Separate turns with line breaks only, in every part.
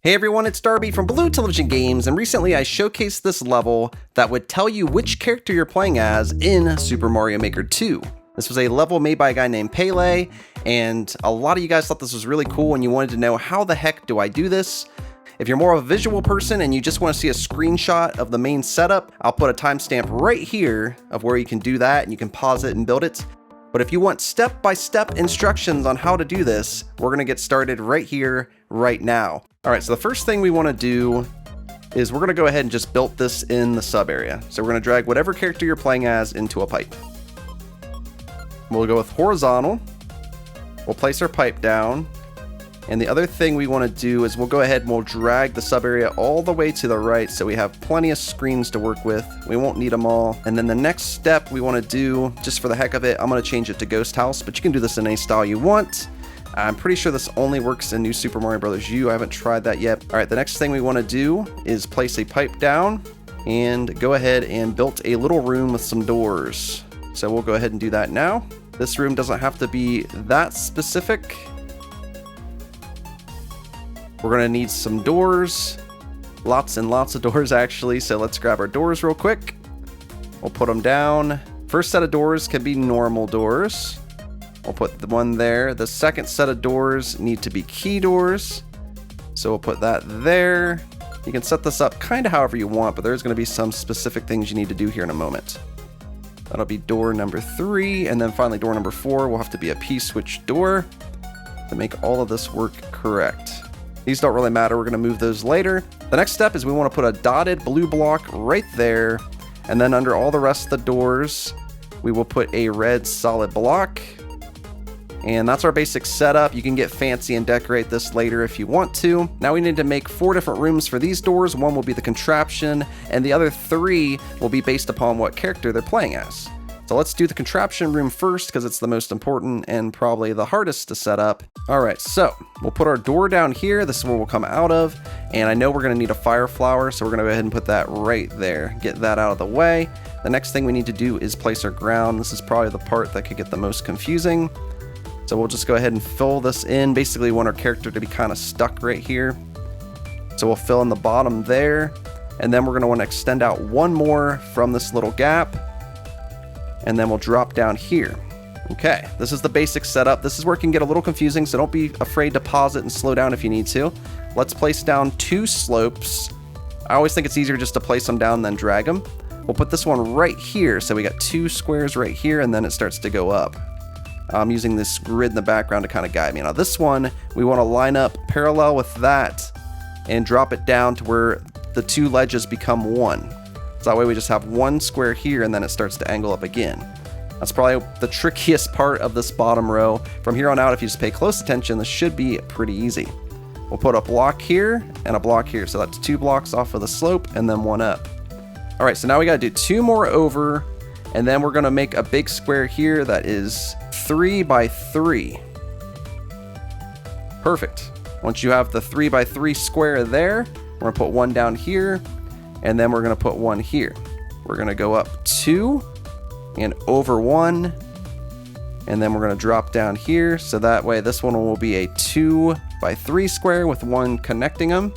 Hey everyone, it's Darby from Blue Television Games, and recently I showcased this level that would tell you which character you're playing as in Super Mario Maker 2. This was a level made by a guy named Pele, and a lot of you guys thought this was really cool and you wanted to know how the heck do I do this? If you're more of a visual person and you just want to see a screenshot of the main setup, I'll put a timestamp right here of where you can do that and you can pause it and build it. But if you want step-by-step instructions on how to do this, we're going to get started right here, right now. All right, so the first thing we want to do is we're going to go ahead and just build this in the sub area. So we're going to drag whatever character you're playing as into a pipe. We'll go with horizontal. We'll place our pipe down. And the other thing we want to do is we'll go ahead and we'll drag the sub area all the way to the right so we have plenty of screens to work with. We won't need them all. And then the next step we want to do, just for the heck of it, I'm going to change it to Ghost House, but you can do this in any style you want. I'm pretty sure this only works in New Super Mario Bros. U. I haven't tried that yet. All right, the next thing we want to do is place a pipe down and go ahead and build a little room with some doors. So we'll go ahead and do that now. This room doesn't have to be that specific. We're going to need some doors, lots and lots of doors actually, so let's grab our doors real quick. We'll put them down. First set of doors can be normal doors. We'll put the one there. The second set of doors need to be key doors, so we'll put that there. You can set this up kind of however you want, but there's going to be some specific things you need to do here in a moment. That'll be door number 3, and then finally door number 4 will have to be a P-switch door to make all of this work correct. These don't really matter, we're going to move those later. The next step is we want to put a dotted blue block right there, and then under all the rest of the doors, we will put a red solid block. And that's our basic setup. You can get fancy and decorate this later if you want to. Now we need to make 4 different rooms for these doors. One will be the contraption, and the other 3 will be based upon what character they're playing as. So let's do the contraption room first because it's the most important and probably the hardest to set up. All right, so we'll put our door down here. This is where we'll come out of. And I know we're going to need a fire flower, so we're going to go ahead and put that right there. Get that out of the way. The next thing we need to do is place our ground. This is probably the part that could get the most confusing. So we'll just go ahead and fill this in. Basically, we want our character to be kind of stuck right here. So we'll fill in the bottom there. And then we're going to want to extend out one more from this little gap. And then we'll drop down here. Okay, this is the basic setup. This is where it can get a little confusing, so don't be afraid to pause it and slow down if you need to. Let's place down 2 slopes. I always think it's easier just to place them down than drag them. We'll put this one right here, so we got 2 squares right here, and then it starts to go up. I'm using this grid in the background to kind of guide me. Now this one, we want to line up parallel with that and drop it down to where the 2 ledges become one. So that way we just have 1 square here and then it starts to angle up again. That's probably the trickiest part of this bottom row. From here on out, if you just pay close attention, this should be pretty easy. We'll put a block here and a block here. So that's 2 blocks off of the slope and then 1 up. All right, so now we got to do 2 more over, and then we're going to make a big square here that is 3 by 3. Perfect. Once you have the 3 by 3 square there, we're going to put 1 down here. And then we're going to put 1 here. We're going to go up 2 and over 1. And then we're going to drop down here. So that way this one will be a 2 by 3 square with 1 connecting them.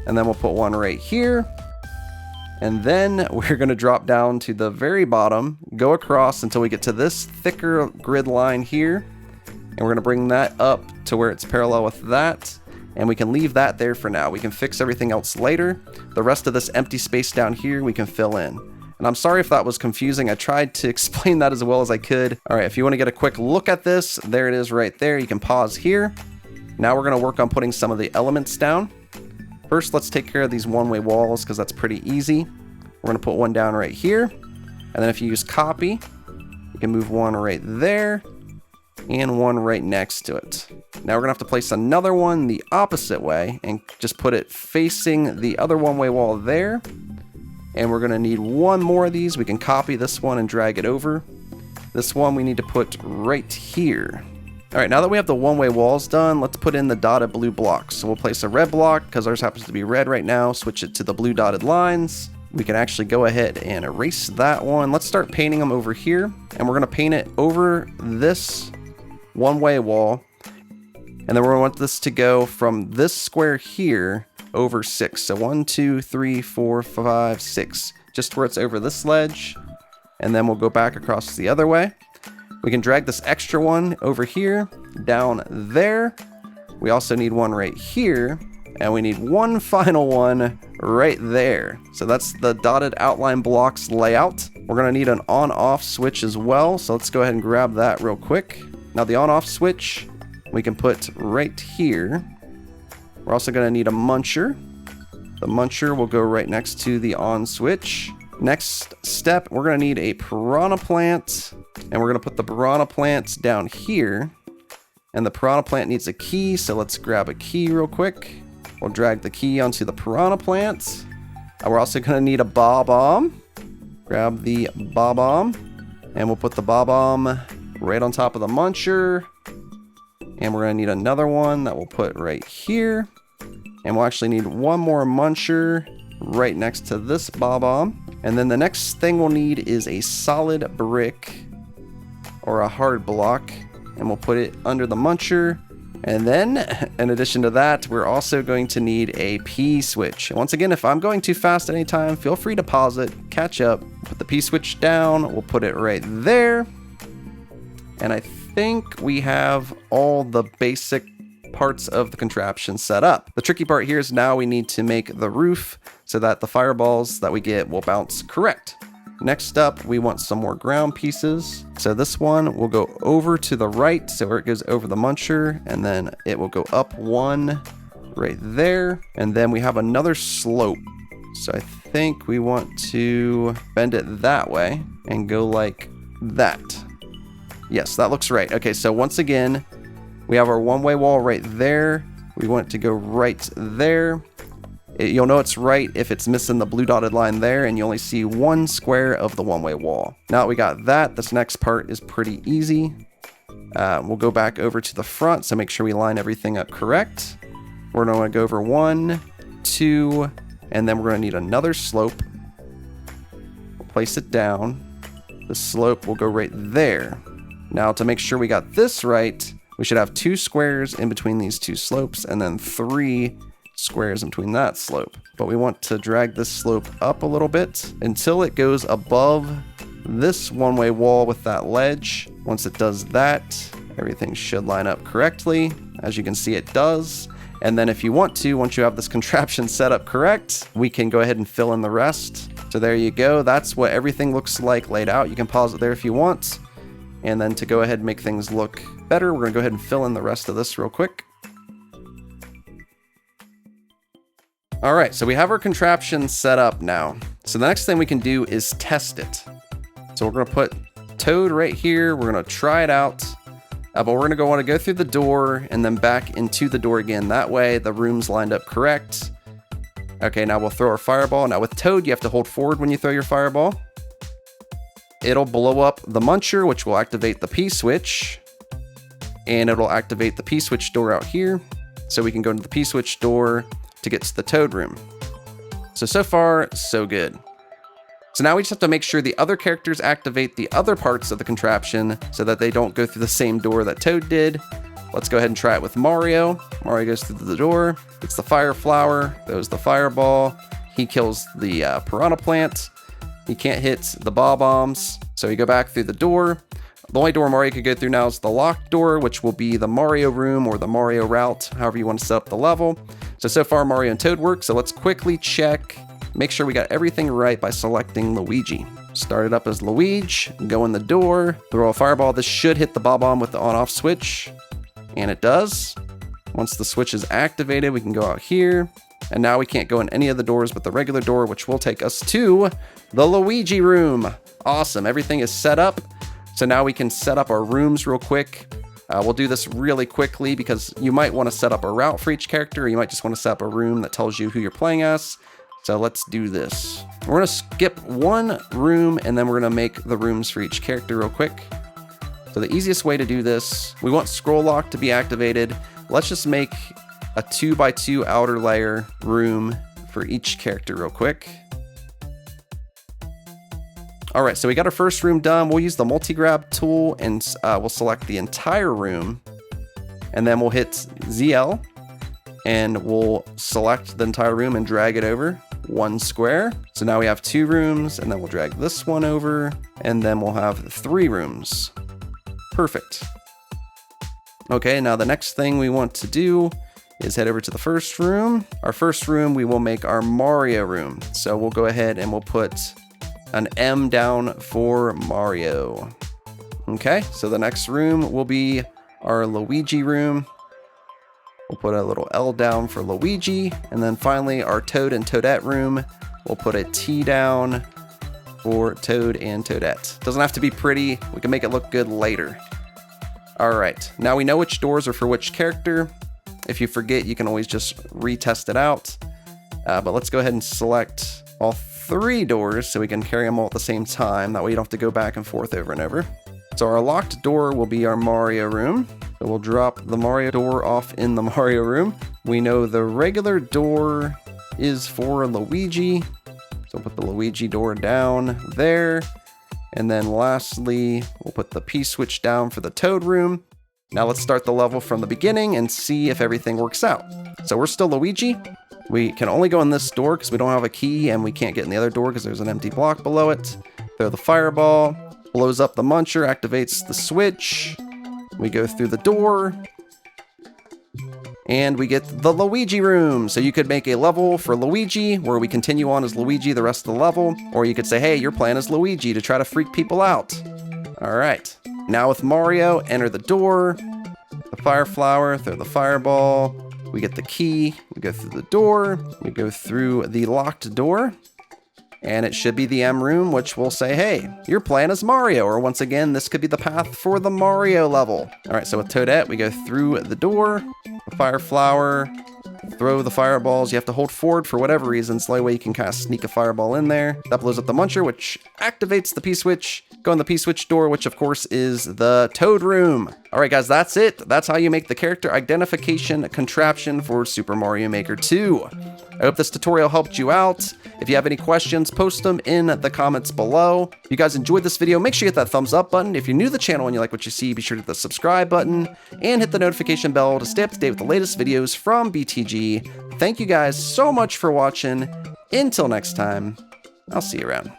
And then we'll put 1 right here. And then we're going to drop down to the very bottom, go across until we get to this thicker grid line here. And we're going to bring that up to where it's parallel with that. And we can leave that there for now. We can fix everything else later. The rest of this empty space down here, we can fill in. And I'm sorry if that was confusing. I tried to explain that as well as I could. All right, if you want to get a quick look at this, there it is right there. You can pause here. Now we're going to work on putting some of the elements down. First, let's take care of these one-way walls because that's pretty easy. We're going to put 1 down right here. And then if you use copy, you can move 1 right there. And 1 right next to it. Now we're gonna have to place another one the opposite way and just put it facing the other one-way wall there. And we're gonna need 1 more of these. We can copy this one and drag it over. This one we need to put right here. All right, now that we have the one-way walls done, let's put in the dotted blue blocks. So we'll place a red block because ours happens to be red right now. Switch it to the blue dotted lines. We can actually go ahead and erase that one. Let's start painting them over here. And we're gonna paint it over this one-way wall. And then we're going to want this to go from this square here over 6. So 1, 2, 3, 4, 5, 6. Just where it's over this ledge. And then we'll go back across the other way. We can drag this extra one over here, down there. We also need one right here. And we need one final one right there. So that's the dotted outline blocks layout. We're going to need an on-off switch as well. So let's go ahead and grab that real quick. Now the on-off switch we can put right here. We're also going to need a muncher. The muncher will go right next to the on switch. Next step, we're going to need a piranha plant. And we're going to put the piranha plants down here. And the piranha plant needs a key. So let's grab a key real quick. We'll drag the key onto the piranha plant. We're also going to need a bomb. Grab the bomb. And we'll put the bomb right on top of the muncher. And we're going to need another one that we'll put right here. And we'll actually need one more muncher right next to this bomb. And then the next thing we'll need is a solid brick or a hard block. And we'll put it under the muncher. And then, in addition to that, we're also going to need a P switch. And once again, if I'm going too fast at any time, feel free to pause it, catch up, put the P switch down. We'll put it right there. And I think we have all the basic parts of the contraption set up. The tricky part here is now we need to make the roof so that the fireballs that we get will bounce correct. Next up, we want some more ground pieces. So this one will go over to the right, so where it goes over the muncher, and then it will go up one right there. And then we have another slope. So I think we want to bend it that way and go like that. Yes, that looks right. Okay, so once again, we have our one-way wall right there. We want it to go right there. You'll know it's right if it's missing the blue dotted line there and you only see one square of the one-way wall. Now that we got that, this next part is pretty easy. We'll go back over to the front, so make sure we line everything up correct. We're going to go over 1, 2, and then we're going to need another slope. We'll place it down. The slope will go right there. Now to make sure we got this right, we should have 2 squares in between these 2 slopes and then 3 squares in between that slope. But we want to drag this slope up a little bit until it goes above this one-way wall with that ledge. Once it does that, everything should line up correctly. As you can see, it does. And then if you want to, once you have this contraption set up correct, we can go ahead and fill in the rest. So there you go. That's what everything looks like laid out. You can pause it there if you want. And then to go ahead and make things look better, we're going to go ahead and fill in the rest of this real quick. All right, so we have our contraption set up now. So the next thing we can do is test it. So we're going to put Toad right here. We're going to try it out. But we're going to want to go through the door and then back into the door again. That way the room's lined up correct. Okay, now we'll throw our fireball. Now with Toad, you have to hold forward when you throw your fireball. It'll blow up the muncher, which will activate the P switch. And it'll activate the P switch door out here. So we can go into the P switch door to get to the Toad room. So far, so good. So now we just have to make sure the other characters activate the other parts of the contraption so that they don't go through the same door that Toad did. Let's go ahead and try it with Mario. Mario goes through the door, gets the fire flower, throws the fireball. He kills the piranha plant. He can't hit the bombs, so you go back through the door. The only door Mario could go through now is the locked door, which will be the Mario room or the Mario route, however you want to set up the level. So far Mario and Toad work, so let's quickly check, make sure we got everything right by selecting Luigi. Start it up as Luigi, go in the door, throw a fireball. This should hit the bomb with the on-off switch, and it does. Once the switch is activated, we can go out here, and now we can't go in any of the doors but the regular door, which will take us to the Luigi room. Awesome, everything is set up. So now we can set up our rooms real quick. We'll do this really quickly because you might want to set up a route for each character, or you might just want to set up a room that tells you who you're playing as. So let's do this. We're going to skip one room and then we're going to make the rooms for each character real quick. So the easiest way to do this, we want scroll lock to be activated. Let's just make a 2x2 outer layer room for each character real quick. All right, so we got our first room done. We'll use the multi-grab tool and we'll select the entire room. and then we'll hit ZL, and we'll select the entire room and drag it over 1 square. So now we have 2 rooms, and then we'll drag this one over, and then we'll have 3 rooms. Perfect. Okay, now the next thing we want to do is head over to the first room. Our first room, we will make our Mario room. So we'll go ahead and we'll put an M down for Mario. Okay, so the next room will be our Luigi room. We'll put a little L down for Luigi. And then finally, our Toad and Toadette room, we'll put a T down for Toad and Toadette. Doesn't have to be pretty. We can make it look good later. All right, now we know which doors are for which character. If you forget, you can always just retest it out. But let's go ahead and select all 3 doors so we can carry them all at the same time. That way you don't have to go back and forth over and over. So our locked door will be our Mario room. So we'll drop the Mario door off in the Mario room. We know the regular door is for Luigi. So we'll put the Luigi door down there. And then lastly, we'll put the P-switch down for the Toad room. Now let's start the level from the beginning and see if everything works out. So we're still Luigi. We can only go in this door because we don't have a key, and we can't get in the other door because there's an empty block below it. Throw the fireball, blows up the muncher, activates the switch. We go through the door, and we get the Luigi room. So you could make a level for Luigi where we continue on as Luigi the rest of the level, or you could say, hey, you're playing as Luigi to try to freak people out. All right. Now with Mario, enter the door, the fire flower, throw the fireball, we get the key, we go through the door, we go through the locked door, and it should be the M room, which will say, hey, you're playing as Mario, or once again, this could be the path for the Mario level. All right, so with Toadette, we go through the door, the fire flower, throw the fireballs. You have to hold forward for whatever reason, so that way you can kind of sneak a fireball in there. That blows up the muncher, which activates the P-switch. Go in the P-switch door, which of course is the Toad room. All right, guys, that's it. That's how you make the character identification contraption for Super Mario Maker 2. I hope this tutorial helped you out. If you have any questions, post them in the comments below. If you guys enjoyed this video, make sure you hit that thumbs up button. If you're new to the channel and you like what you see, be sure to hit the subscribe button and hit the notification bell to stay up to date with the latest videos from BTG. Thank you guys so much for watching. Until next time, I'll see you around.